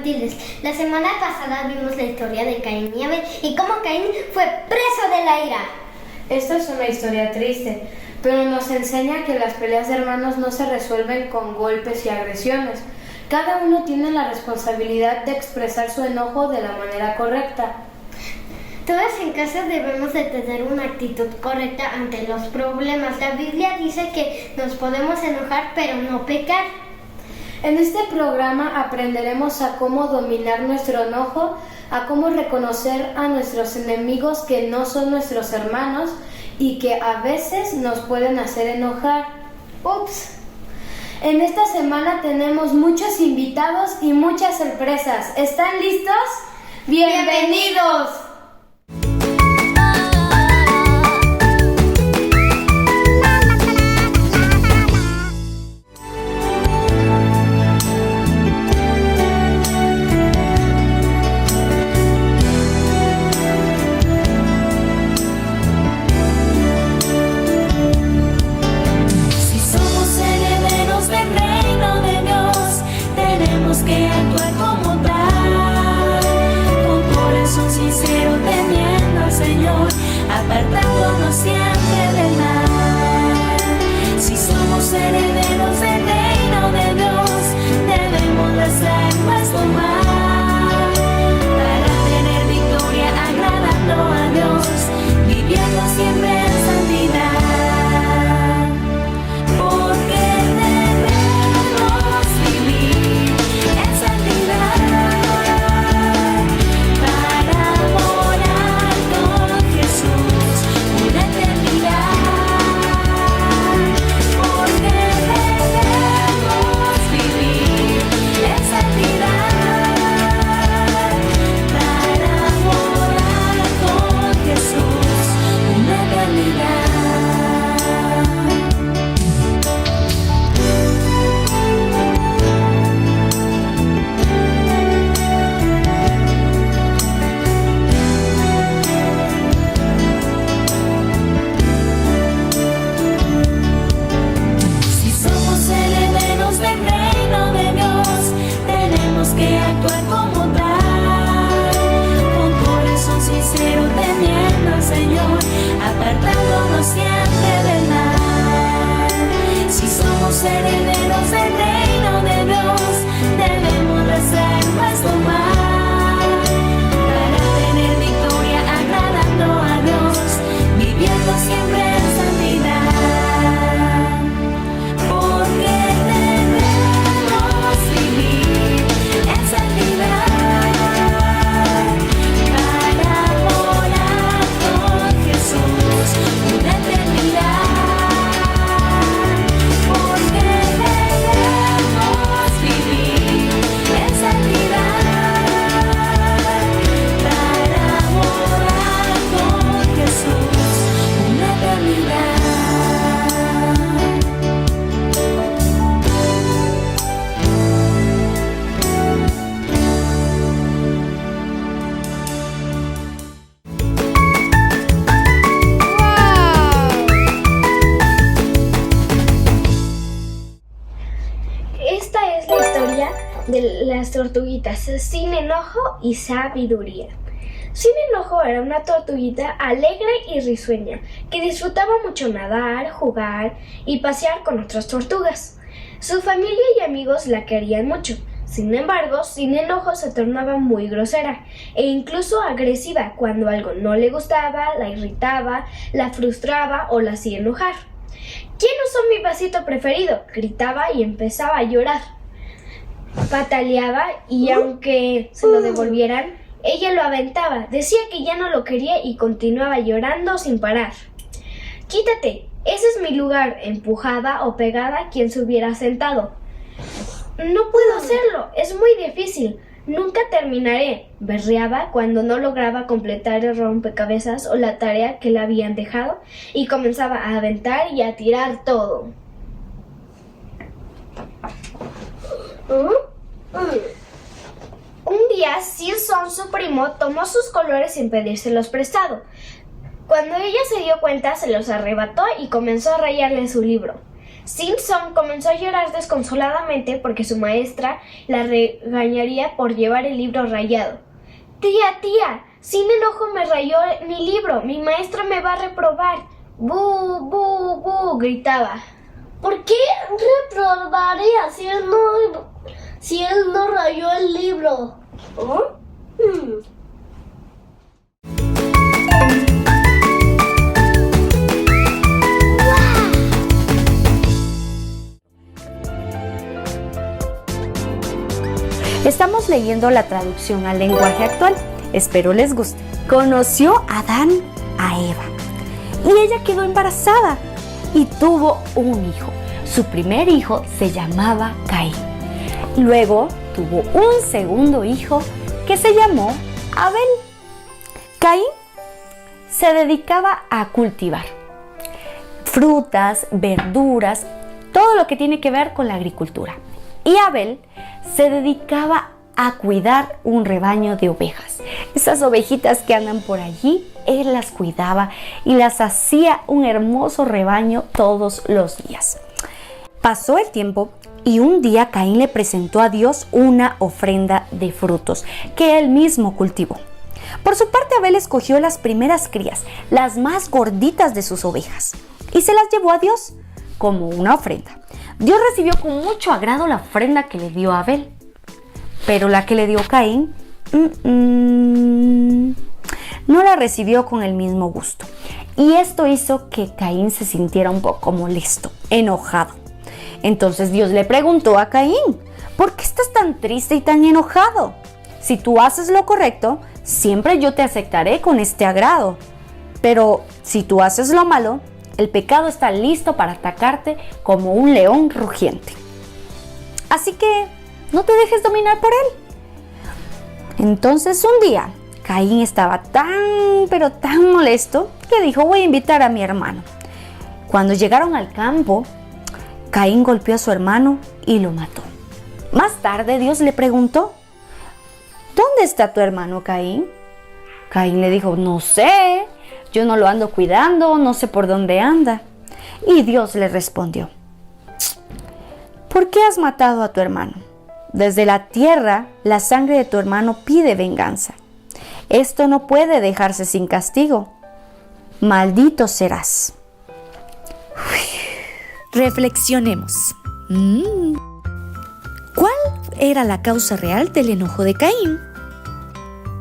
infantiles. La semana pasada vimos la historia de Caín y Abel y cómo Caín fue preso de la ira. Esta es una historia triste, pero nos enseña que las peleas de hermanos no se resuelven con golpes y agresiones. Cada uno tiene la responsabilidad de expresar su enojo de la manera correcta. Todos en casa debemos de tener una actitud correcta ante los problemas. La Biblia dice que nos podemos enojar, pero no pecar. En este programa aprenderemos a cómo dominar nuestro enojo, a cómo reconocer a nuestros enemigos que no son nuestros hermanos y que a veces nos pueden hacer enojar. ¡Ups! En esta semana tenemos muchos invitados y muchas sorpresas. ¿Están listos? ¡Bienvenidos! Apartándonos siempre del mal. Si somos herederos del reino de Dios, debemos hacer nuestro mal para tener victoria agradando a Dios, viviendo siempre en santidad. Porque debemos vivir en santidad para morar con Jesús una eternidad. Porque debemos vivir en santidad para morar con Jesús una eternidad. Si somos herederos del reino de Dios, tenemos que actuar como tal, con corazón sincero temiendo al Señor, apartándonos siempre del mal. Si somos herederos del reino de Dios, debemos hacer nuestro mal para tener victoria agradando a Dios, viviendo siempre en santidad. Porque debemos vivir en santidad para morar con Jesús una eternidad. Porque debemos vivir en santidad para morar con Jesús una eternidad. Esta es la historia de las tortuguitas Sin Enojo y Sabiduría. Sin Enojo era una tortuguita alegre y risueña que disfrutaba mucho nadar, jugar y pasear con otras tortugas. Su familia y amigos la querían mucho. Sin embargo, Sin Enojo se tornaba muy grosera e incluso agresiva cuando algo no le gustaba, la irritaba, la frustraba o la hacía enojar. ¿Quién usó mi vasito preferido?, gritaba y empezaba a llorar. Pataleaba y aunque se lo devolvieran, ella lo aventaba, decía que ya no lo quería y continuaba llorando sin parar. «Quítate, ese es mi lugar», empujada o pegada quien se hubiera sentado. «No puedo hacerlo, es muy difícil, nunca terminaré», berreaba cuando no lograba completar el rompecabezas o la tarea que le habían dejado y comenzaba a aventar y a tirar todo. Un día, Silson, su primo, tomó sus colores sin pedírselos prestado. Cuando ella se dio cuenta, se los arrebató y comenzó a rayarle su libro. Simpson comenzó a llorar desconsoladamente porque su maestra la regañaría por llevar el libro rayado. Tía, sin enojo me rayó mi libro, mi maestra me va a reprobar. ¡Bu, bu, bu!, gritaba. ¿Por qué reprobaría si él no rayó el libro? ¿Oh? Estamos leyendo la traducción al lenguaje actual. Espero les guste. Conoció Adán a Eva y ella quedó embarazada y tuvo un hijo. Su primer hijo se llamaba Caín. Luego tuvo un segundo hijo que se llamó Abel. Caín se dedicaba a cultivar frutas, verduras, todo lo que tiene que ver con la agricultura. Y Abel se dedicaba a cuidar un rebaño de ovejas. Esas ovejitas que andan por allí, él las cuidaba y las hacía un hermoso rebaño todos los días. Pasó el tiempo y un día Caín le presentó a Dios una ofrenda de frutos que él mismo cultivó. Por su parte, Abel escogió las primeras crías, las más gorditas de sus ovejas, y se las llevó a Dios como una ofrenda. Dios recibió con mucho agrado la ofrenda que le dio a Abel, pero la que le dio Caín no la recibió con el mismo gusto. Y esto hizo que Caín se sintiera un poco molesto, enojado. Entonces Dios le preguntó a Caín: ¿por qué estás tan triste y tan enojado? Si tú haces lo correcto, siempre yo te aceptaré con este agrado. Pero si tú haces lo malo, el pecado está listo para atacarte como un león rugiente. Así que no te dejes dominar por él. Entonces un día, Caín estaba pero tan molesto que dijo: voy a invitar a mi hermano. Cuando llegaron al campo, Caín golpeó a su hermano y lo mató. Más tarde Dios le preguntó: ¿dónde está tu hermano Caín? Caín le dijo: no sé. Yo no lo ando cuidando, no sé por dónde anda. Y Dios le respondió: ¿por qué has matado a tu hermano? Desde la tierra, la sangre de tu hermano pide venganza. Esto no puede dejarse sin castigo. Maldito serás. Reflexionemos. ¿Cuál era la causa real del enojo de Caín?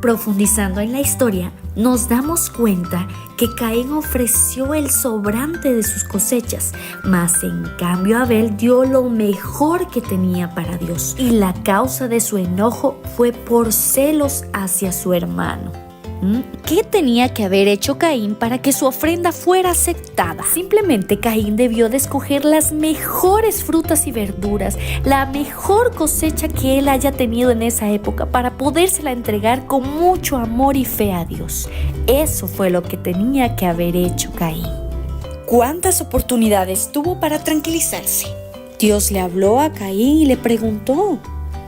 Profundizando en la historia, nos damos cuenta que Caín ofreció el sobrante de sus cosechas, mas en cambio Abel dio lo mejor que tenía para Dios. Y la causa de su enojo fue por celos hacia su hermano. ¿Qué tenía que haber hecho Caín para que su ofrenda fuera aceptada? Simplemente Caín debió de escoger las mejores frutas y verduras, la mejor cosecha que él haya tenido en esa época para podérsela entregar con mucho amor y fe a Dios. Eso fue lo que tenía que haber hecho Caín. ¿Cuántas oportunidades tuvo para tranquilizarse? Dios le habló a Caín y le preguntó: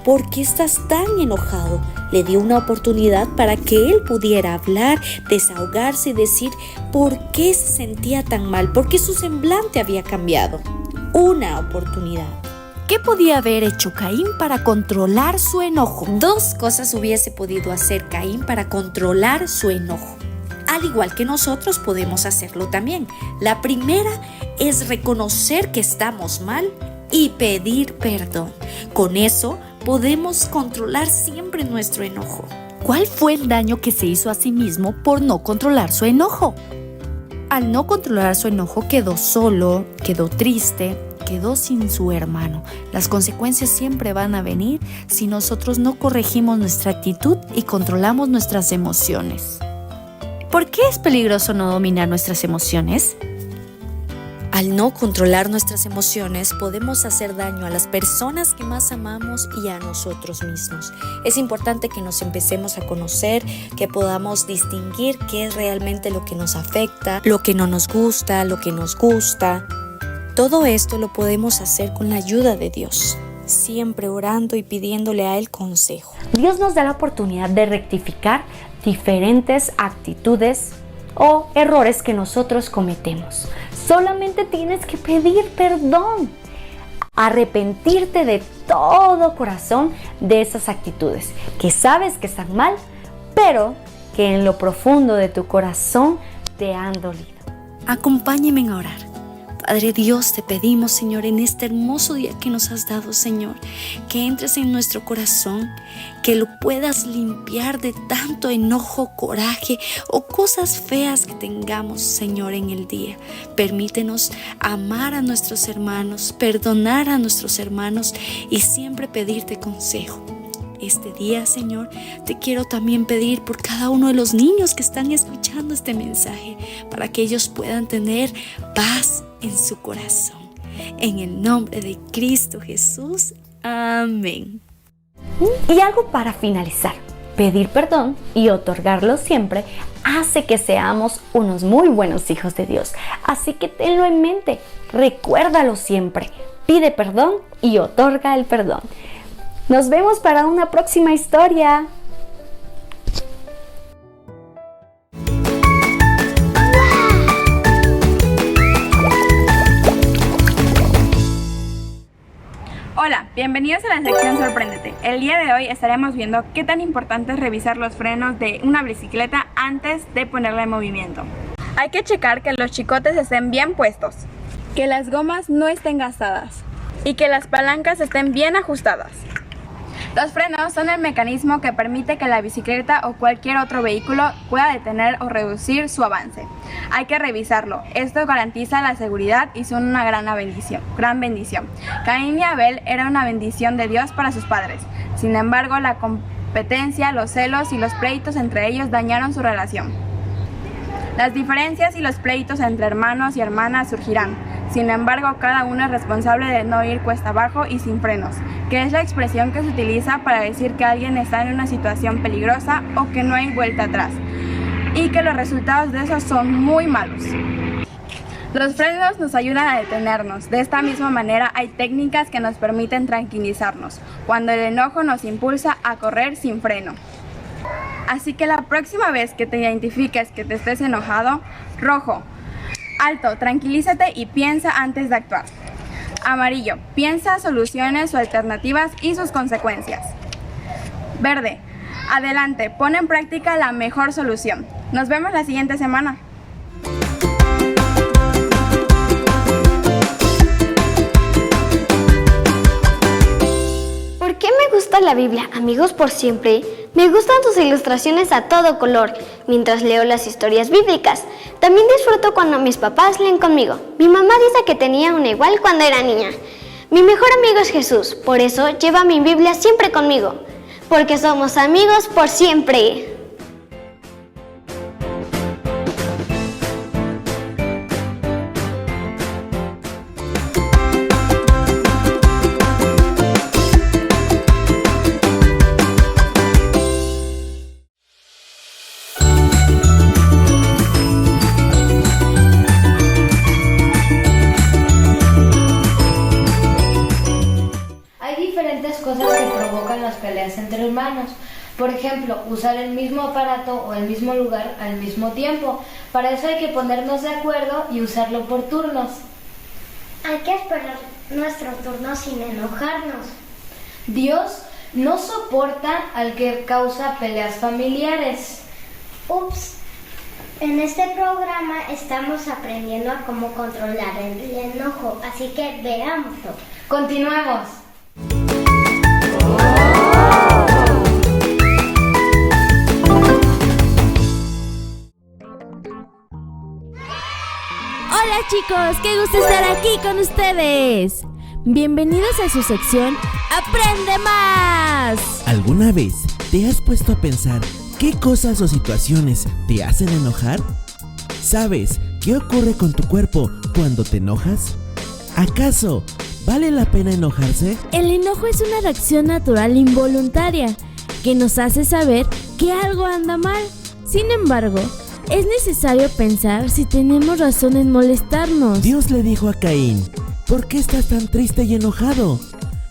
¿por qué estás tan enojado? Le dio una oportunidad para que él pudiera hablar, desahogarse y decir por qué se sentía tan mal, por qué su semblante había cambiado. Una oportunidad. ¿Qué podía haber hecho Caín para controlar su enojo? Dos cosas hubiese podido hacer Caín para controlar su enojo. Al igual que nosotros podemos hacerlo también. La primera es reconocer que estamos mal y pedir perdón. Con eso podemos controlar siempre nuestro enojo. ¿Cuál fue el daño que se hizo a sí mismo por no controlar su enojo? Al no controlar su enojo quedó solo, quedó triste, quedó sin su hermano. Las consecuencias siempre van a venir si nosotros no corregimos nuestra actitud y controlamos nuestras emociones. ¿Por qué es peligroso no dominar nuestras emociones? Al no controlar nuestras emociones, podemos hacer daño a las personas que más amamos y a nosotros mismos. Es importante que nos empecemos a conocer, que podamos distinguir qué es realmente lo que nos afecta, lo que no nos gusta, lo que nos gusta. Todo esto lo podemos hacer con la ayuda de Dios, siempre orando y pidiéndole a Él consejo. Dios nos da la oportunidad de rectificar diferentes actitudes o errores que nosotros cometemos. Solamente tienes que pedir perdón. arrepentirte de todo corazón de esas actitudes que sabes que están mal, pero que en lo profundo de tu corazón te han dolido. Acompáñenme a orar. Padre Dios, te pedimos, Señor, en este hermoso día que nos has dado, Señor, que entres en nuestro corazón, que lo puedas limpiar de tanto enojo, coraje o cosas feas que tengamos, Señor, en el día. Permítenos amar a nuestros hermanos, perdonar a nuestros hermanos y siempre pedirte consejo. Este día, Señor, te quiero también pedir por cada uno de los niños que están escuchando este mensaje, para que ellos puedan tener paz en su corazón. En el nombre de Cristo Jesús. Amén. Y algo para finalizar. Pedir perdón y otorgarlo siempre hace que seamos unos muy buenos hijos de Dios. Así que tenlo en mente, recuérdalo siempre. Pide perdón y otorga el perdón. Nos vemos para una próxima historia. Hola, bienvenidos a la sección Sorpréndete. El día de hoy estaremos viendo qué tan importante es revisar los frenos de una bicicleta antes de ponerla en movimiento. Hay que checar que los chicotes estén bien puestos, que las gomas no estén gastadas y que las palancas estén bien ajustadas. Los frenos son el mecanismo que permite que la bicicleta o cualquier otro vehículo pueda detener o reducir su avance. Hay que revisarlo. Esto garantiza la seguridad y son una gran bendición. Caín y Abel era una bendición de Dios para sus padres. Sin embargo, la competencia, los celos y los pleitos entre ellos dañaron su relación. Las diferencias y los pleitos entre hermanos y hermanas surgirán. Sin embargo, cada uno es responsable de no ir cuesta abajo y sin frenos, que es la expresión que se utiliza para decir que alguien está en una situación peligrosa o que no hay vuelta atrás, y que los resultados de eso son muy malos. Los frenos nos ayudan a detenernos. De esta misma manera hay técnicas que nos permiten tranquilizarnos, cuando el enojo nos impulsa a correr sin freno. Así que la próxima vez que te identifiques que te estés enojado, rojo, alto, tranquilízate y piensa antes de actuar. Amarillo, piensa soluciones o alternativas y sus consecuencias. Verde, adelante, pon en práctica la mejor solución. Nos vemos la siguiente semana. ¿Por qué me gusta la Biblia, amigos por siempre? Me gustan sus ilustraciones a todo color mientras leo las historias bíblicas. También disfruto cuando mis papás leen conmigo. Mi mamá dice que tenía una igual cuando era niña. Mi mejor amigo es Jesús, por eso lleva mi Biblia siempre conmigo, porque somos amigos por siempre. Cosas que provocan las peleas entre hermanos. Por ejemplo, usar el mismo aparato o el mismo lugar al mismo tiempo. Para eso hay que ponernos de acuerdo y usarlo por turnos. Hay que esperar nuestro turno sin enojarnos. Dios no soporta al que causa peleas familiares. Ups. En este programa estamos aprendiendo a cómo controlar el enojo, así que veámoslo. Continuemos. Hola chicos, qué gusto estar aquí con ustedes. Bienvenidos a su sección Aprende Más. ¿Alguna vez te has puesto a pensar qué cosas o situaciones te hacen enojar? ¿Sabes qué ocurre con tu cuerpo cuando te enojas? ¿Acaso vale la pena enojarse? El enojo es una reacción natural involuntaria que nos hace saber que algo anda mal. Sin embargo, es necesario pensar si tenemos razón en molestarnos. Dios le dijo a Caín: ¿por qué estás tan triste y enojado?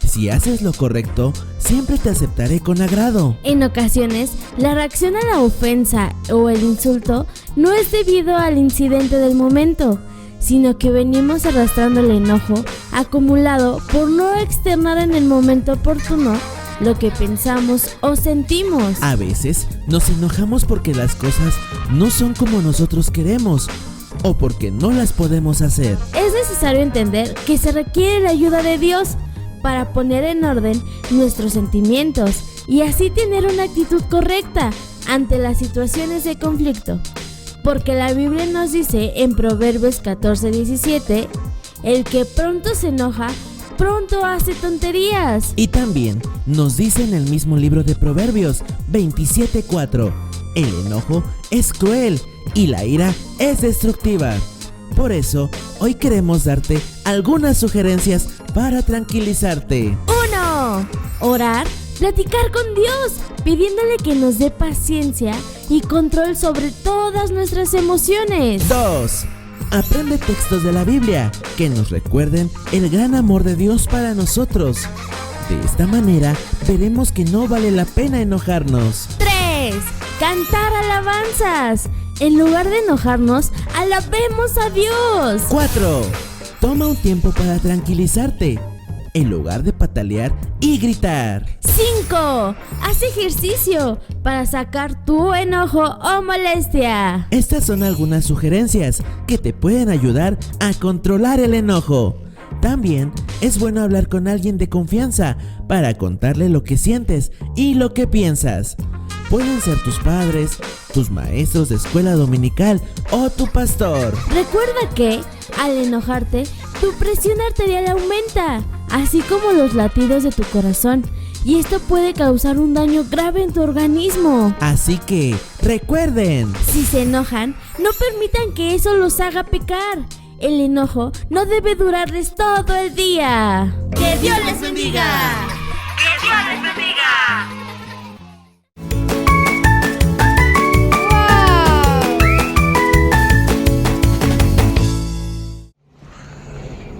Si haces lo correcto, siempre te aceptaré con agrado. En ocasiones, la reacción a la ofensa o el insulto no es debido al incidente del momento, sino que venimos arrastrando el enojo acumulado por no externar en el momento oportuno lo que pensamos o sentimos. A veces nos enojamos porque las cosas no son como nosotros queremos o porque no las podemos hacer. Es necesario entender que se requiere la ayuda de Dios para poner en orden nuestros sentimientos y así tener una actitud correcta ante las situaciones de conflicto. Porque la Biblia nos dice en Proverbios 14:17, el que pronto se enoja, pronto hace tonterías. Y también nos dice en el mismo libro de Proverbios 27:4, el enojo es cruel y la ira es destructiva. Por eso, hoy queremos darte algunas sugerencias para tranquilizarte. 1. Orar, platicar con Dios, pidiéndole que nos dé paciencia y control sobre todas nuestras emociones. 2. Aprende textos de la Biblia que nos recuerden el gran amor de Dios para nosotros. De esta manera, veremos que no vale la pena enojarnos. 3. Cantar alabanzas. En lugar de enojarnos, alabemos a Dios. 4. Toma un tiempo para tranquilizarte, en lugar de patalear y gritar. 5. Haz ejercicio para sacar tu enojo o molestia. Estas son algunas sugerencias que te pueden ayudar a controlar el enojo. También es bueno hablar con alguien de confianza para contarle lo que sientes y lo que piensas. Pueden ser tus padres, tus maestros de escuela dominical o tu pastor. Recuerda que, al enojarte, tu presión arterial aumenta, así como los latidos de tu corazón, y esto puede causar un daño grave en tu organismo. Así que, recuerden, si se enojan, no permitan que eso los haga pecar. El enojo no debe durarles todo el día. ¡Que Dios les bendiga! ¡Que Dios les bendiga!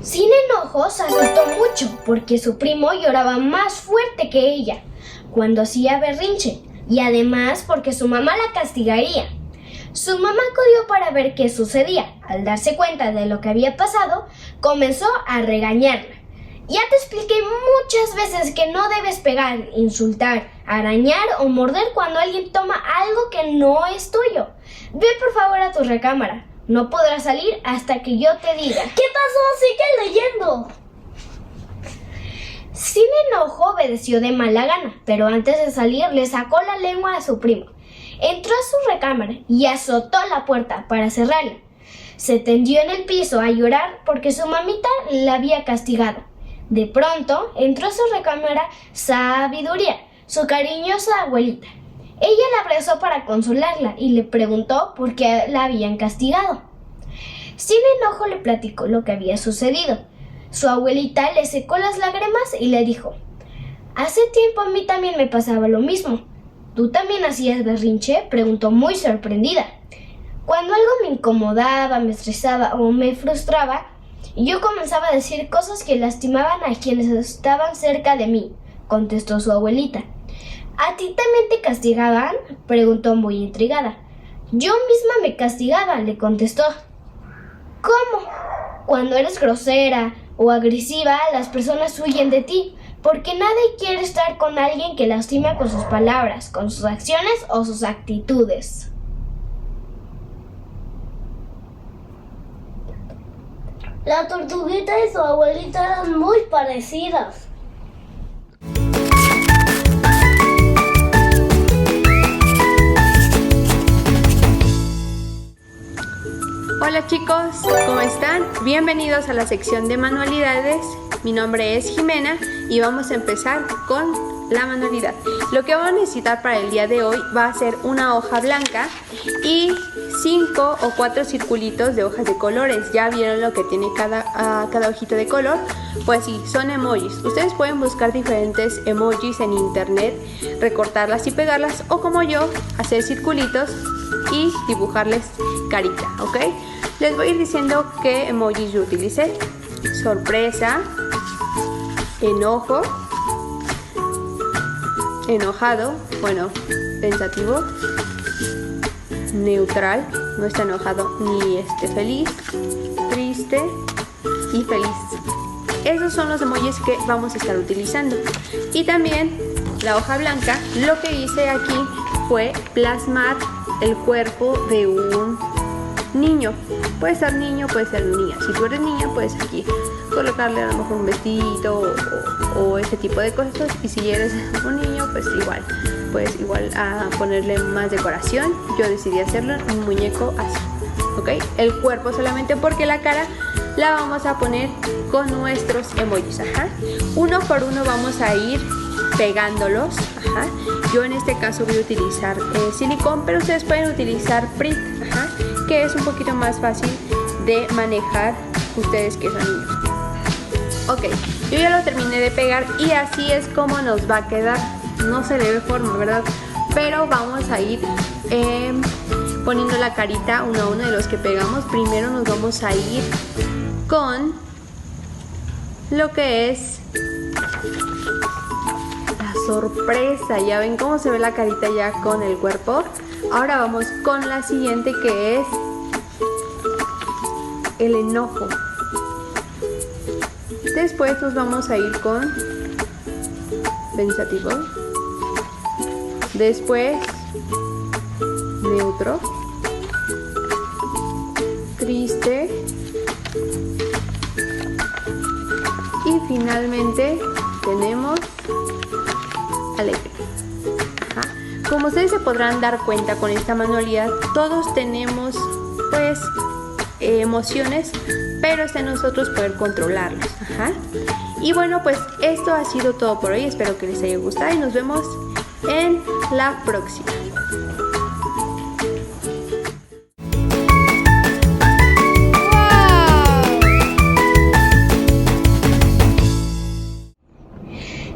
Sin enojo se asustó mucho porque su primo lloraba más fuerte que ella cuando hacía berrinche y además porque su mamá la castigaría. Su mamá acudió para ver qué sucedía. Al darse cuenta de lo que había pasado, comenzó a regañarla. Ya te expliqué muchas veces que no debes pegar, insultar, arañar o morder cuando alguien toma algo que no es tuyo. Ve por favor a tu recámara. No podrás salir hasta que yo te diga. ¿Qué pasó? Sigue leyendo. Sin enojo obedeció de mala gana, pero antes de salir le sacó la lengua a su primo. Entró a su recámara y azotó la puerta para cerrarla. Se tendió en el piso a llorar porque su mamita la había castigado. De pronto entró a su recámara Sabiduría, su cariñosa abuelita. Ella la abrazó para consolarla y le preguntó por qué la habían castigado. Sin enojo le platicó lo que había sucedido. Su abuelita le secó las lágrimas y le dijo: hace tiempo a mí también me pasaba lo mismo. ¿Tú también hacías berrinche?, preguntó muy sorprendida. Cuando algo me incomodaba, me estresaba o me frustraba, yo comenzaba a decir cosas que lastimaban a quienes estaban cerca de mí, contestó su abuelita. ¿A ti también te castigaban?, preguntó muy intrigada. Yo misma me castigaba, le contestó. ¿Cómo? Cuando eres grosera o agresiva, las personas huyen de ti, porque nadie quiere estar con alguien que lastima con sus palabras, con sus acciones o sus actitudes. La tortuguita y su abuelita eran muy parecidas. Hola chicos, ¿cómo están? Bienvenidos a la sección de manualidades. Mi nombre es Jimena y vamos a empezar con la manualidad. Lo que vamos a necesitar para el día de hoy va a ser una hoja blanca y 5 o 4 circulitos de hojas de colores. ¿Ya vieron lo que tiene cada hojita de color? Pues sí, son emojis. Ustedes pueden buscar diferentes emojis en internet, recortarlas y pegarlas, o como yo, hacer circulitos y dibujarles carita, ¿ok? Les voy a ir diciendo qué emojis yo utilicé. Sorpresa, enojo, enojado, bueno, pensativo, neutral, no está enojado ni feliz, triste y feliz. Esos son los emojis que vamos a estar utilizando. Y también la hoja blanca, lo que hice aquí fue plasmar el cuerpo de un niño. Puede ser niño, puede ser niña. Si tú eres niña, puedes aquí colocarle a lo mejor un vestido o ese tipo de cosas. Y si eres un niño, pues igual. Puedes igual ponerle más decoración. Yo decidí hacerlo en un muñeco así, ¿ok? El cuerpo solamente, porque la cara la vamos a poner con nuestros emojis, Uno por uno vamos a ir pegándolos, Yo en este caso voy a utilizar silicón, pero ustedes pueden utilizar Prit, que es un poquito más fácil de manejar ustedes que son niños. Ok, yo ya lo terminé de pegar y así es como nos va a quedar. No se le ve forma, ¿verdad? Pero vamos a ir poniendo la carita uno a uno de los que pegamos. Primero nos vamos a ir con lo que es la sorpresa. Ya ven cómo se ve la carita ya con el cuerpo. Ahora vamos con la siguiente, que es el enojo. Después nos vamos a ir con pensativo. Después neutro, triste y finalmente tenemos alegre. Como ustedes se podrán dar cuenta con esta manualidad, todos tenemos pues emociones, pero está en nosotros poder controlarlas. Y bueno, pues esto ha sido todo por hoy. Espero que les haya gustado y nos vemos en la próxima.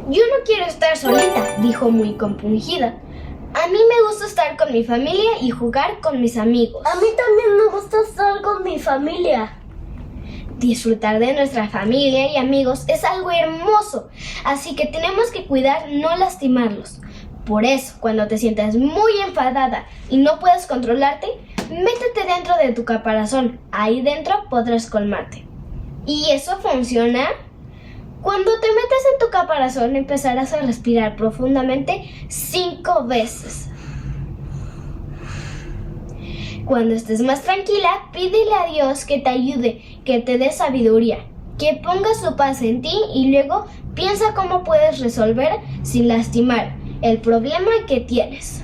Yo no quiero estar solita, dijo muy compungida. A mí me gusta estar con mi familia y jugar con mis amigos. A mí también me gusta estar con mi familia. Disfrutar de nuestra familia y amigos es algo hermoso, así que tenemos que cuidar no lastimarlos. Por eso, cuando te sientas muy enfadada y no puedes controlarte, métete dentro de tu caparazón. Ahí dentro podrás calmarte. ¿Y eso funciona? Cuando te metes en tu caparazón, empezarás a respirar profundamente 5 veces. Cuando estés más tranquila, pídele a Dios que te ayude, que te dé sabiduría, que ponga su paz en ti y luego piensa cómo puedes resolver sin lastimar el problema que tienes.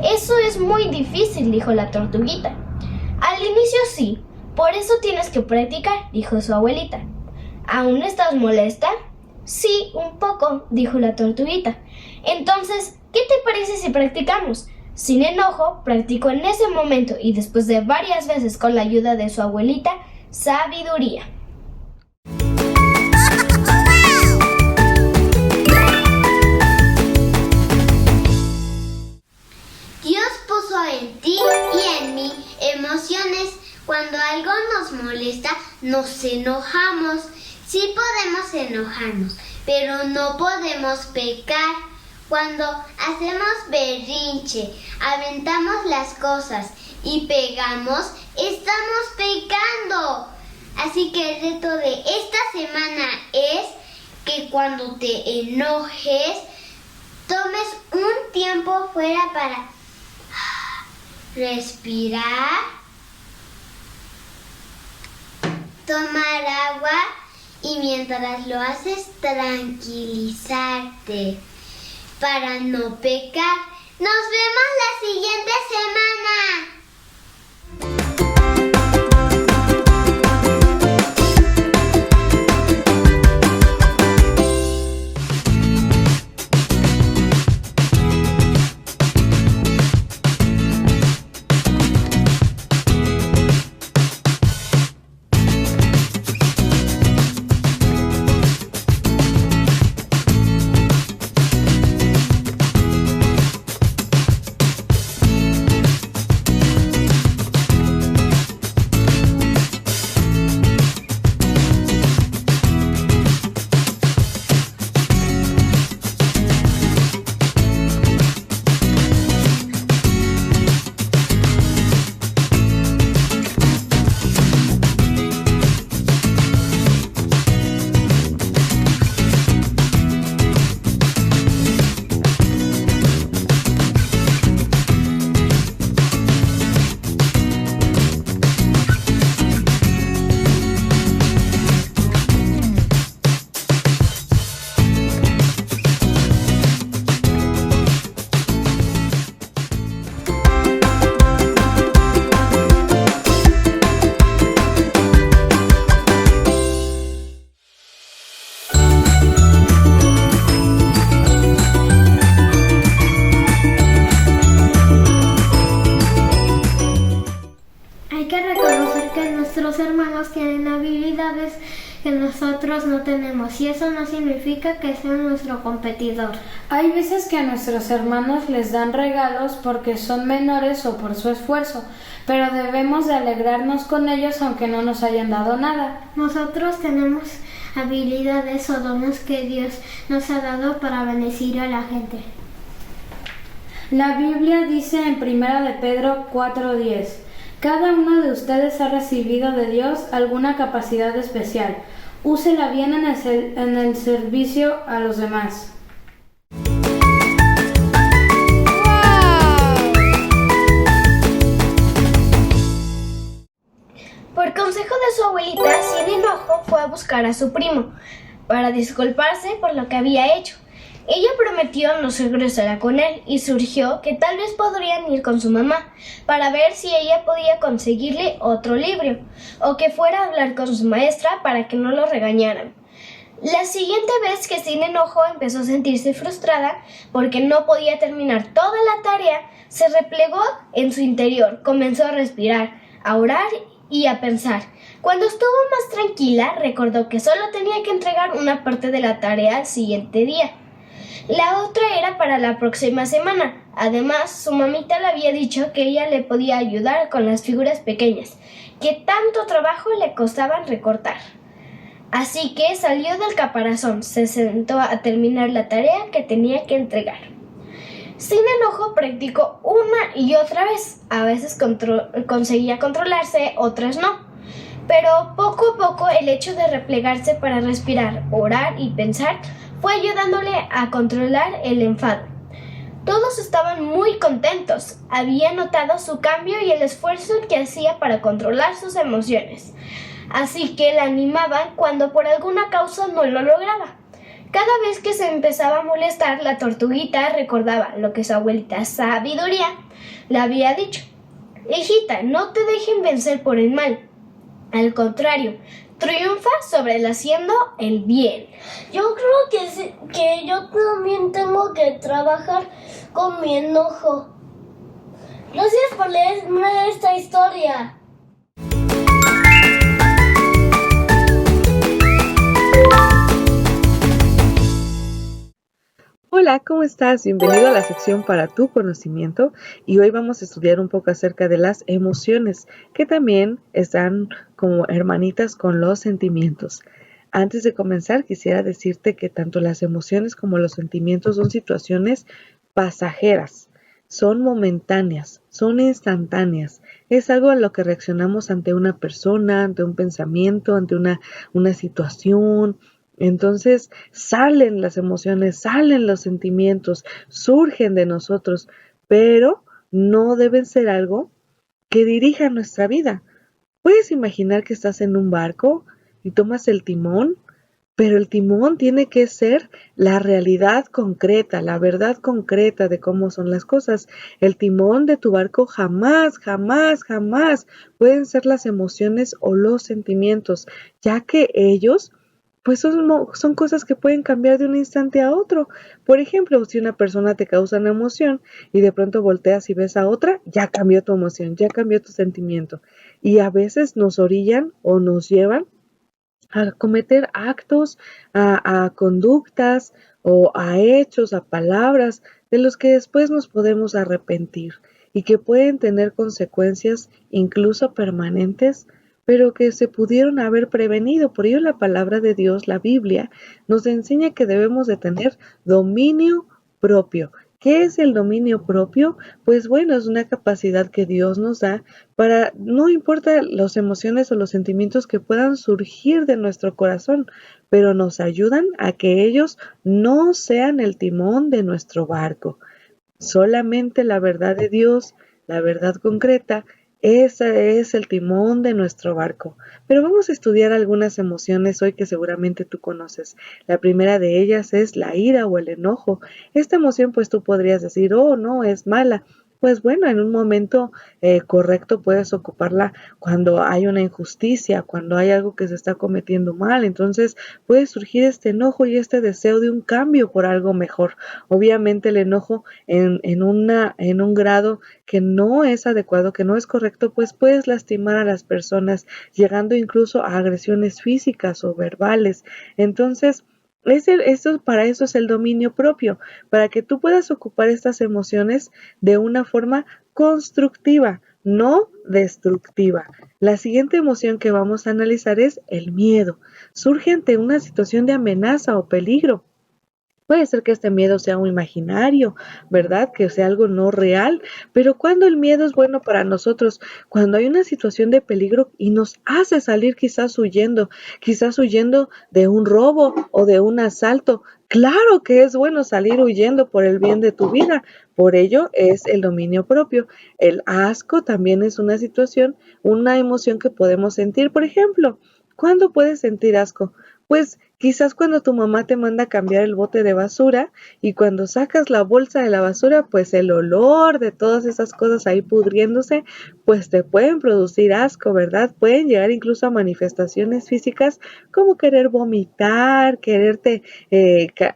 Eso es muy difícil, dijo la tortuguita. Al inicio sí, por eso tienes que practicar, dijo su abuelita. ¿Aún estás molesta? Sí, un poco, dijo la tortuguita. Entonces, ¿qué te parece si practicamos? Sin enojo, practicó en ese momento y después de varias veces con la ayuda de su abuelita, sabiduría. Dios puso en ti y en mí emociones. Cuando algo nos molesta, nos enojamos. Sí podemos enojarnos, pero no podemos pecar. Cuando hacemos berrinche, aventamos las cosas y pegamos, estamos pecando. Así que el reto de esta semana es que cuando te enojes, tomes un tiempo fuera para respirar, tomar agua y mientras lo haces tranquilizarte para no pecar. Nos vemos la siguiente semana. hay que reconocer que nuestros hermanos tienen habilidades que nosotros no tenemos y eso no significa que sean nuestro competidor. Hay veces que a nuestros hermanos les dan regalos porque son menores o por su esfuerzo, pero debemos de alegrarnos con ellos aunque no nos hayan dado nada. Nosotros tenemos habilidades o dones que Dios nos ha dado para bendecir a la gente. La Biblia dice en 1 de Pedro 4:10, cada uno de ustedes ha recibido de Dios alguna capacidad especial. Úsela bien en el servicio a los demás. Por consejo de su abuelita, sin enojo, fue a buscar a su primo para disculparse por lo que había hecho. Ella prometió no ser grosera con él y surgió que tal vez podrían ir con su mamá para ver si ella podía conseguirle otro libro o que fuera a hablar con su maestra para que no lo regañaran. La siguiente vez que sin enojo empezó a sentirse frustrada porque no podía terminar toda la tarea, se replegó en su interior, comenzó a respirar, a orar y a pensar. Cuando estuvo más tranquila, recordó que solo tenía que entregar una parte de la tarea al siguiente día. La otra era para la próxima semana. Además, su mamita le había dicho que ella le podía ayudar con las figuras pequeñas, que tanto trabajo le costaban recortar. Así que salió del caparazón, se sentó a terminar la tarea que tenía que entregar. Sin enojo practicó una y otra vez. A veces conseguía controlarse, otras no. Pero poco a poco el hecho de replegarse para respirar, orar y pensar fue ayudándole a controlar el enfado. Todos estaban muy contentos. Había notado su cambio y el esfuerzo que hacía para controlar sus emociones. Así que la animaban cuando por alguna causa no lo lograba. Cada vez que se empezaba a molestar, la tortuguita recordaba lo que su abuelita Sabiduría le había dicho. Hijita, no te dejen vencer por el mal. Al contrario, triunfa sobre el haciendo el bien. Yo creo que yo también tengo que trabajar con mi enojo. Gracias por leerme esta historia. Hola, ¿cómo estás? Bienvenido a la sección para tu conocimiento y hoy vamos a estudiar un poco acerca de las emociones que también están como hermanitas con los sentimientos. Antes de comenzar quisiera decirte que tanto las emociones como los sentimientos son situaciones pasajeras, son momentáneas, son instantáneas. Es algo a lo que reaccionamos ante una persona, ante un pensamiento, ante una situación. Entonces salen las emociones, salen los sentimientos, surgen de nosotros, pero no deben ser algo que dirija nuestra vida. Puedes imaginar que estás en un barco y tomas el timón, pero el timón tiene que ser la realidad concreta, la verdad concreta de cómo son las cosas. El timón de tu barco jamás pueden ser las emociones o los sentimientos, ya que ellos pues son cosas que pueden cambiar de un instante a otro. Por ejemplo, si una persona te causa una emoción y de pronto volteas y ves a otra, ya cambió tu emoción, ya cambió tu sentimiento. Y a veces nos orillan o nos llevan a cometer actos, a conductas o a hechos, a palabras de los que después nos podemos arrepentir y que pueden tener consecuencias incluso permanentes, pero que se pudieron haber prevenido. Por ello la palabra de Dios, la Biblia, nos enseña que debemos de tener dominio propio. ¿Qué es el dominio propio? Pues bueno, es una capacidad que Dios nos da para, no importa las emociones o los sentimientos que puedan surgir de nuestro corazón, pero nos ayudan a que ellos no sean el timón de nuestro barco. Solamente la verdad de Dios, la verdad concreta, ese es el timón de nuestro barco. Pero vamos a estudiar algunas emociones hoy que seguramente tú conoces. La primera de ellas es la ira o el enojo. Esta emoción pues tú podrías decir, oh no, es mala. pues bueno, en un momento correcto puedes ocuparla cuando hay una injusticia, cuando hay algo que se está cometiendo mal. Entonces puede surgir este enojo y este deseo de un cambio por algo mejor. Obviamente el enojo en un grado que no es adecuado, que no es correcto, pues puedes lastimar a las personas, llegando incluso a agresiones físicas o verbales. Entonces, para eso es el dominio propio, para que tú puedas ocupar estas emociones de una forma constructiva, no destructiva. La siguiente emoción que vamos a analizar es el miedo. Surge ante una situación de amenaza o peligro. Puede ser que este miedo sea un imaginario, ¿verdad? Que sea algo no real, pero cuando el miedo es bueno para nosotros, cuando hay una situación de peligro y nos hace salir quizás huyendo de un robo o de un asalto, claro que es bueno salir huyendo por el bien de tu vida. Por ello es el dominio propio. El asco también es una situación, una emoción que podemos sentir. Por ejemplo, ¿cuándo puedes sentir asco? Pues quizás cuando tu mamá te manda a cambiar el bote de basura y cuando sacas la bolsa de la basura, pues el olor de todas esas cosas ahí pudriéndose, pues te pueden producir asco, ¿verdad? Pueden llegar incluso a manifestaciones físicas como querer vomitar,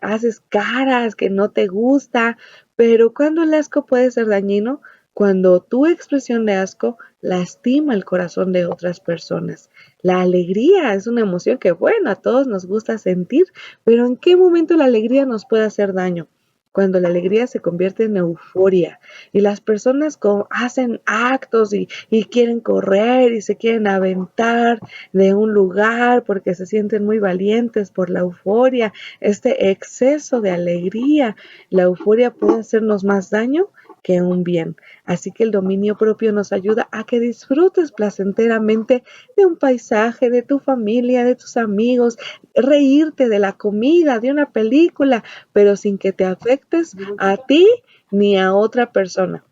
haces caras que no te gusta, pero cuando el asco puede ser dañino, cuando tu expresión de asco lastima el corazón de otras personas. La alegría es una emoción que, bueno, a todos nos gusta sentir, pero ¿en qué momento la alegría nos puede hacer daño? Cuando la alegría se convierte en euforia y las personas hacen actos y quieren correr y se quieren aventar de un lugar porque se sienten muy valientes por la euforia, este exceso de alegría. La euforia puede hacernos más daño que un bien. Así que el dominio propio nos ayuda a que disfrutes placenteramente de un paisaje, de tu familia, de tus amigos, reírte de la comida, de una película, pero sin que te afectes a ti ni a otra persona.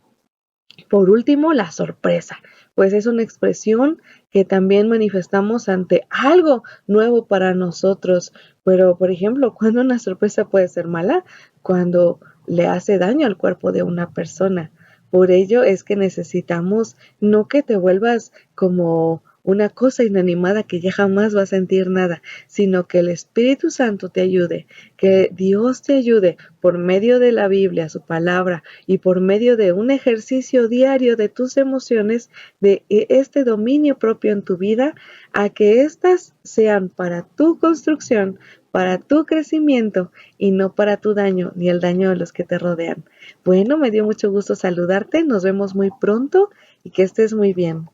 Por último, la sorpresa, pues es una expresión que también manifestamos ante algo nuevo para nosotros. Pero, por ejemplo, ¿cuándo una sorpresa puede ser mala? Cuando le hace daño al cuerpo de una persona. Por ello es que necesitamos no que te vuelvas como una cosa inanimada que ya jamás va a sentir nada, sino que el Espíritu Santo te ayude, que Dios te ayude por medio de la Biblia, su palabra, y por medio de un ejercicio diario de tus emociones, de este dominio propio en tu vida, a que éstas sean para tu construcción, para tu crecimiento y no para tu daño ni el daño de los que te rodean. Bueno, me dio mucho gusto saludarte, nos vemos muy pronto y que estés muy bien.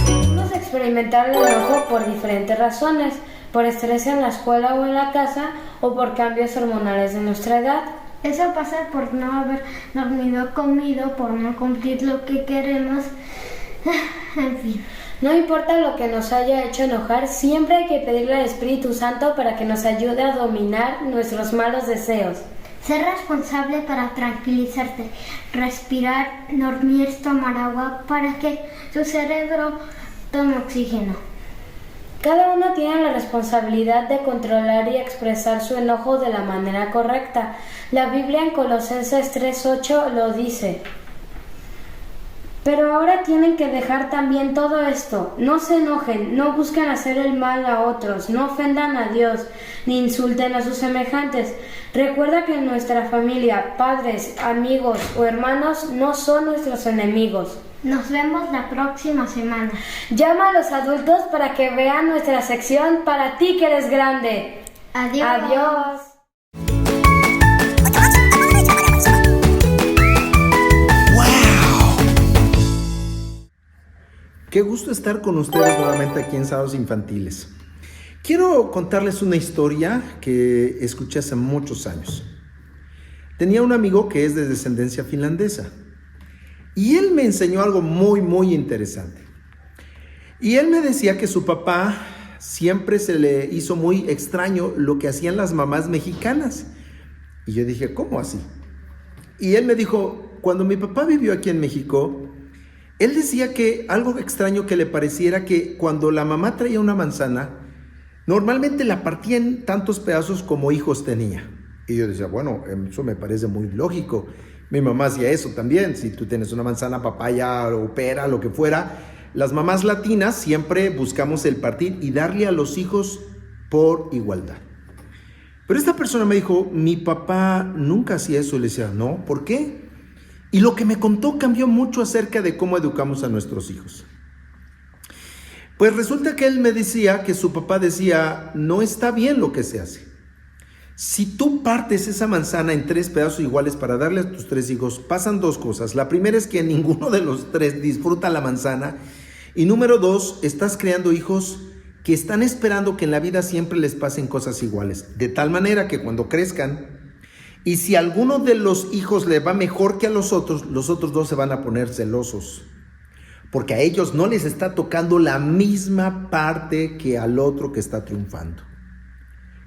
Podemos experimentar el enojo por diferentes razones, por estrés en la escuela o en la casa o por cambios hormonales de nuestra edad. Eso pasa por no haber dormido, comido, por no cumplir lo que queremos, en fin. No importa lo que nos haya hecho enojar, siempre hay que pedirle al Espíritu Santo para que nos ayude a dominar nuestros malos deseos. Ser responsable para tranquilizarte, respirar, dormir, tomar agua para que tu cerebro tome oxígeno. Cada uno tiene la responsabilidad de controlar y expresar su enojo de la manera correcta. La Biblia en Colosenses 3:8 lo dice. Pero ahora tienen que dejar también todo esto. No se enojen, no busquen hacer el mal a otros, no ofendan a Dios, ni insulten a sus semejantes. Recuerda que nuestra familia, padres, amigos o hermanos no son nuestros enemigos. Nos vemos la próxima semana. Llama a los adultos para que vean nuestra sección Para ti que eres grande. Adiós. Adiós. Qué gusto estar con ustedes nuevamente aquí en Sábados Infantiles. Quiero contarles una historia que escuché hace muchos años. Tenía un amigo que es de descendencia finlandesa y él me enseñó algo muy interesante. Y él me decía que su papá siempre se le hizo muy extraño lo que hacían las mamás mexicanas. Y yo dije, ¿cómo así? Y él me dijo, cuando mi papá vivió aquí en México, Él decía que algo extraño que le pareciera que cuando la mamá traía una manzana, normalmente la partía en tantos pedazos como hijos tenía. Y yo decía, bueno, eso me parece muy lógico. Mi mamá hacía eso también. Si tú tienes una manzana, papaya o pera, lo que fuera, las mamás latinas siempre buscamos el partir y darle a los hijos por igualdad. Pero esta persona me dijo, mi papá nunca hacía eso. Y le decía, no, ¿por qué? Y lo que me contó cambió mucho acerca de cómo educamos a nuestros hijos. Pues resulta que él me decía que su papá decía, no está bien lo que se hace. Si tú partes esa manzana en 3 pedazos iguales para darle a tus 3 hijos, pasan 2 cosas. La primera es que ninguno de los 3 disfruta la manzana. Y número 2, estás creando hijos que están esperando que en la vida siempre les pasen cosas iguales. De tal manera que cuando crezcan, y si a alguno de los hijos le va mejor que a los otros 2 se van a poner celosos. Porque a ellos no les está tocando la misma parte que al otro que está triunfando.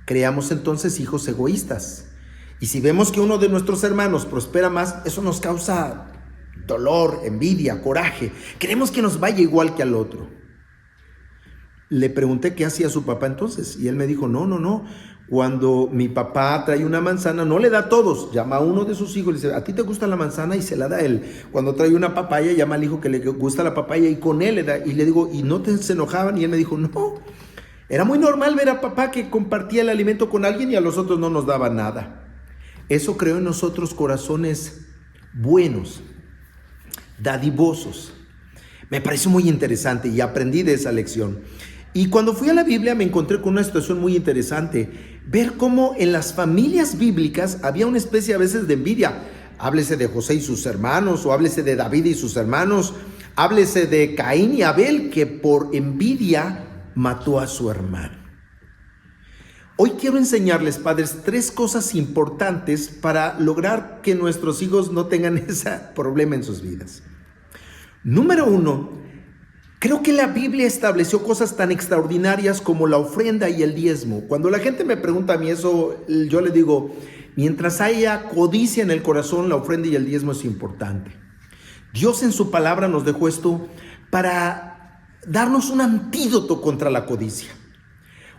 Creamos entonces hijos egoístas. Y si vemos que uno de nuestros hermanos prospera más, eso nos causa dolor, envidia, coraje. Queremos que nos vaya igual que al otro. Le pregunté qué hacía su papá entonces. Y él me dijo, no. Cuando mi papá trae una manzana, no le da a todos. Llama a uno de sus hijos y le dice, ¿a ti te gusta la manzana? Y se la da a él. Cuando trae una papaya, llama al hijo que le gusta la papaya y con él le da. Y le digo, ¿y no se enojaban? Y él me dijo, no. Era muy normal ver a papá que compartía el alimento con alguien y a los otros no nos daba nada. Eso creó en nosotros corazones buenos, dadivosos. Me pareció muy interesante y aprendí de esa lección. Y cuando fui a la Biblia me encontré con una situación muy interesante. Ver cómo en las familias bíblicas había una especie a veces de envidia. Háblese de José y sus hermanos, o háblese de David y sus hermanos. Háblese de Caín y Abel, que por envidia mató a su hermano. Hoy quiero enseñarles, padres, 3 cosas importantes para lograr que nuestros hijos no tengan ese problema en sus vidas. Número 1, creo que la Biblia estableció cosas tan extraordinarias como la ofrenda y el diezmo. Cuando la gente me pregunta a mí eso, yo le digo, mientras haya codicia en el corazón, la ofrenda y el diezmo es importante. Dios en su palabra nos dejó esto para darnos un antídoto contra la codicia.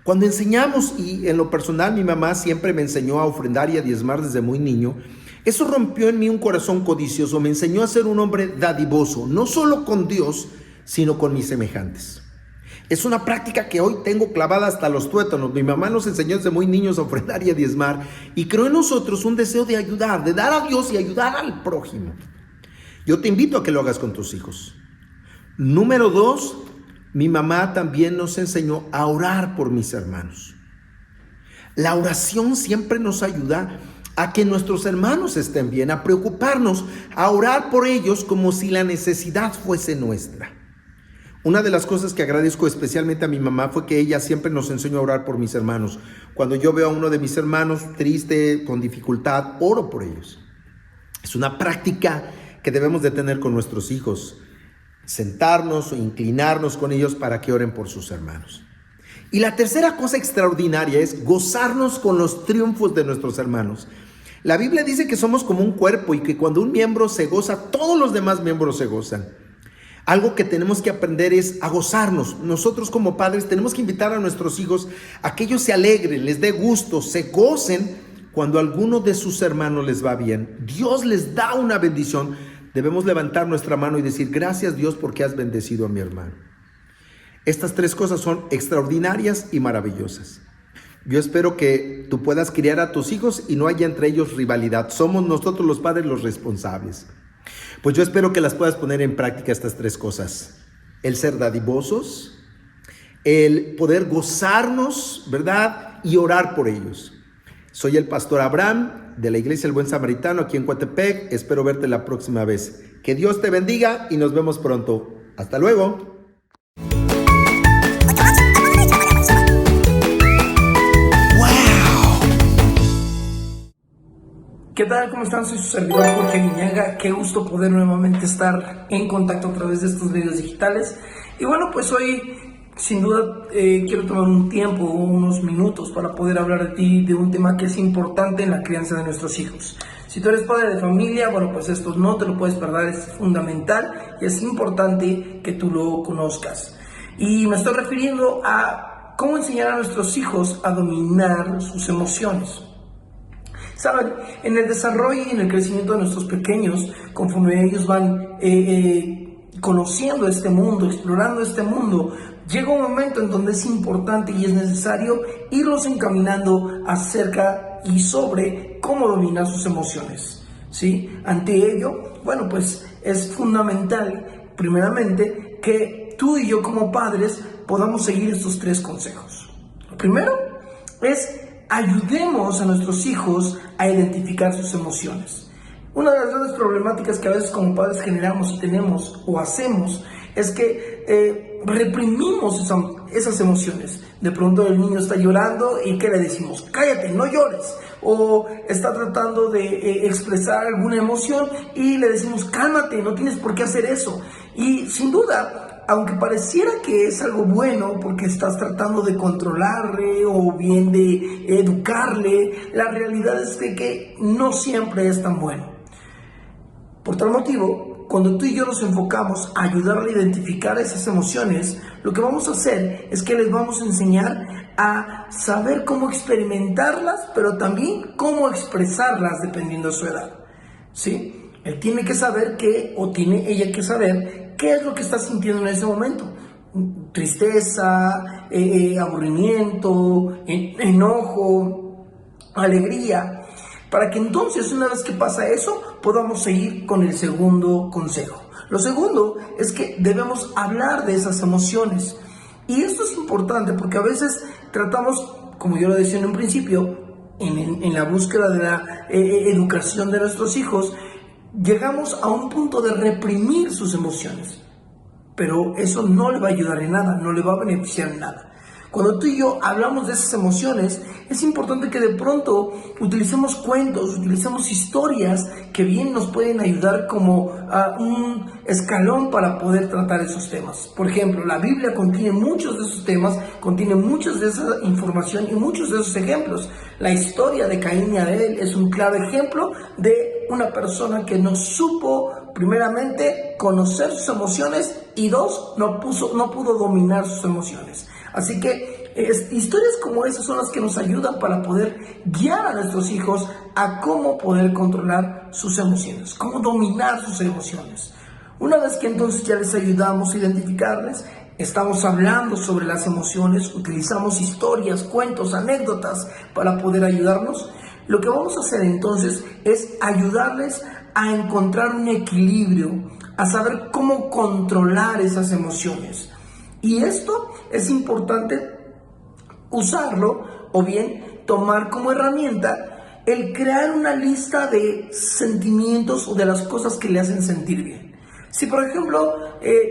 Cuando enseñamos, y en lo personal mi mamá siempre me enseñó a ofrendar y a diezmar desde muy niño, eso rompió en mí un corazón codicioso, me enseñó a ser un hombre dadivoso, no solo con Dios, sino con mis semejantes. Es una práctica que hoy tengo clavada hasta los tuétanos. Mi mamá nos enseñó desde muy niños a ofrendar y a diezmar, y creó en nosotros un deseo de ayudar, de dar a Dios y ayudar al prójimo. Yo te invito a que lo hagas con tus hijos. Número 2, mi mamá también nos enseñó a orar por mis hermanos. La oración siempre nos ayuda a que nuestros hermanos estén bien, a preocuparnos, a orar por ellos como si la necesidad fuese nuestra. Una de las cosas que agradezco especialmente a mi mamá fue que ella siempre nos enseñó a orar por mis hermanos. Cuando yo veo a uno de mis hermanos triste, con dificultad, oro por ellos. Es una práctica que debemos de tener con nuestros hijos. Sentarnos o inclinarnos con ellos para que oren por sus hermanos. Y la tercera cosa extraordinaria es gozarnos con los triunfos de nuestros hermanos. La Biblia dice que somos como un cuerpo y que cuando un miembro se goza, todos los demás miembros se gozan. Algo que tenemos que aprender es a gozarnos. Nosotros como padres tenemos que invitar a nuestros hijos a que ellos se alegren, les dé gusto, se gocen cuando a alguno de sus hermanos les va bien. Dios les da una bendición. Debemos levantar nuestra mano y decir, gracias Dios porque has bendecido a mi hermano. Estas 3 cosas son extraordinarias y maravillosas. Yo espero que tú puedas criar a tus hijos y no haya entre ellos rivalidad. Somos nosotros los padres los responsables. Pues yo espero que las puedas poner en práctica estas 3 cosas. El ser dadivosos, el poder gozarnos, ¿verdad? Y orar por ellos. Soy el pastor Abraham de la Iglesia El Buen Samaritano aquí en Coatepec. Espero verte la próxima vez. Que Dios te bendiga y nos vemos pronto. Hasta luego. ¿Qué tal? ¿Cómo están? Soy su servidor Jorge Viñaga. Qué gusto poder nuevamente estar en contacto a través de estos medios digitales. Y bueno, pues hoy sin duda quiero tomar un tiempo, unos minutos para poder hablar de ti, de un tema que es importante en la crianza de nuestros hijos. Si tú eres padre de familia, bueno, pues esto no te lo puedes perder, es fundamental y es importante que tú lo conozcas. Y me estoy refiriendo a cómo enseñar a nuestros hijos a dominar sus emociones. Saben, en el desarrollo y en el crecimiento de nuestros pequeños, conforme ellos van conociendo este mundo, explorando este mundo, llega un momento en donde es importante y es necesario irlos encaminando acerca y sobre cómo dominar sus emociones, ¿sí? Ante ello, bueno, pues es fundamental, primeramente, que tú y yo como padres podamos seguir estos 3 consejos. Lo primero es ayudemos a nuestros hijos a identificar sus emociones. Una de las grandes problemáticas que a veces como padres generamos y tenemos o hacemos es que reprimimos esas emociones. De pronto el niño está llorando y ¿qué le decimos? Cállate, no llores. O está tratando de expresar alguna emoción y le decimos cálmate, no tienes por qué hacer eso. Y sin duda, aunque pareciera que es algo bueno porque estás tratando de controlarle o bien de educarle, la realidad es que no siempre es tan bueno. Por tal motivo, cuando tú y yo nos enfocamos a ayudarle a identificar esas emociones, lo que vamos a hacer es que les vamos a enseñar a saber cómo experimentarlas, pero también cómo expresarlas dependiendo de su edad, ¿sí? Él tiene que saber tiene ella que saber qué es lo que está sintiendo en ese momento. Tristeza, aburrimiento, enojo, alegría. Para que entonces, una vez que pasa eso, podamos seguir con el segundo consejo. Lo segundo es que debemos hablar de esas emociones. Y esto es importante porque a veces tratamos, como yo lo decía en un principio, en la búsqueda de la educación de nuestros hijos, llegamos a un punto de reprimir sus emociones. Pero eso no le va a ayudar en nada, no le va a beneficiar en nada. Cuando tú y yo hablamos de esas emociones, es importante que de pronto utilicemos cuentos, utilicemos historias que bien nos pueden ayudar como un escalón para poder tratar esos temas. Por ejemplo, la Biblia contiene muchos de esos temas, contiene muchos de esa información y muchos de esos ejemplos. La historia de Caín y Abel es un claro ejemplo de una persona que no supo, primeramente, conocer sus emociones y 2, no pudo dominar sus emociones. Así que historias como esas son las que nos ayudan para poder guiar a nuestros hijos a cómo poder controlar sus emociones, cómo dominar sus emociones. Una vez que entonces ya les ayudamos a identificarles, estamos hablando sobre las emociones, utilizamos historias, cuentos, anécdotas para poder ayudarnos. Lo que vamos a hacer entonces es ayudarles a encontrar un equilibrio, a saber cómo controlar esas emociones. Y esto es importante usarlo o bien tomar como herramienta el crear una lista de sentimientos o de las cosas que le hacen sentir bien. Si por ejemplo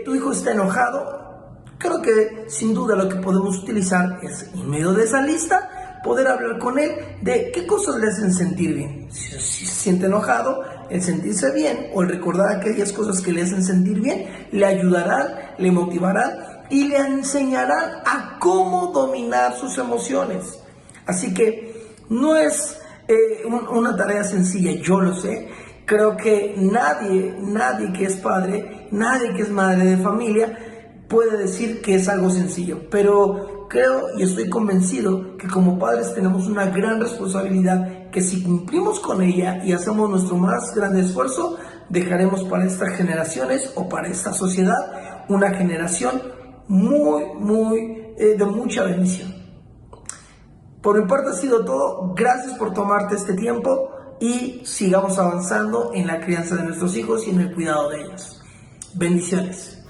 tu hijo está enojado, creo que sin duda lo que podemos utilizar es en medio de esa lista poder hablar con él de qué cosas le hacen sentir bien. Si se siente enojado, el sentirse bien o el recordar aquellas cosas que le hacen sentir bien le ayudarán, le motivarán y le enseñarán a cómo dominar sus emociones. Así que no es una tarea sencilla, yo lo sé. Creo que nadie que es padre, nadie que es madre de familia puede decir que es algo sencillo. Pero creo y estoy convencido que como padres tenemos una gran responsabilidad que si cumplimos con ella y hacemos nuestro más grande esfuerzo, dejaremos para estas generaciones o para esta sociedad una generación de mucha bendición. Por mi parte ha sido todo. Gracias por tomarte este tiempo y sigamos avanzando en la crianza de nuestros hijos y en el cuidado de ellos. Bendiciones.